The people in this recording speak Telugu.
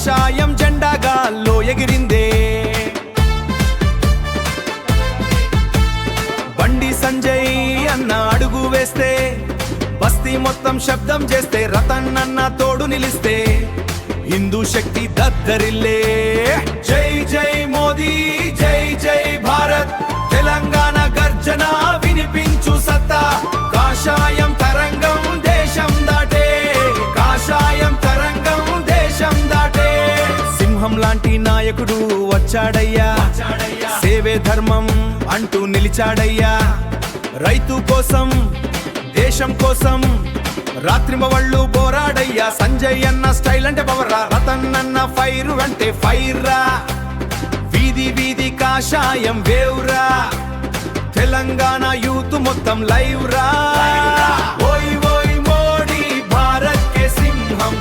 కాషాయం జెండాగా లో ఎగిరిందే. బండి సంజయ్ అన్న అడుగు వేస్తే బస్తీ మొత్తం శబ్దం చేస్తే, రతన్ అన్న తోడు నిలిస్తే హిందూ శక్తి దద్దరిల్లే. జై జై మోదీ, జై జై భారత్, తెలంగాణ గర్జన వినిపించు సత్తా. కాషాయం తరంగం దేశం దాటే, కాషాయం తరంగం దేశం దాటే. సింహం లాంటి నాయకుడు వచ్చాడయ్యా, సేవే ధర్మం అంటూ నిలిచాడయ్యా. రైతు కోసం, దేశం కోసం రాత్రింబవళ్ళు పోరాడయ్యా. సంజయ్ అన్న స్టైల్ అంటే పవర్రా, రతన్ అన్న ఫైర్ అంటే ఫైర్రా. వీధి వీధి కాషాయం వేవ్రా, తెలంగాణ యూత్ మొత్తం లైవ్ రా. ఓయ్ ఓయ్ మోడీ భారత్ కే సింహం.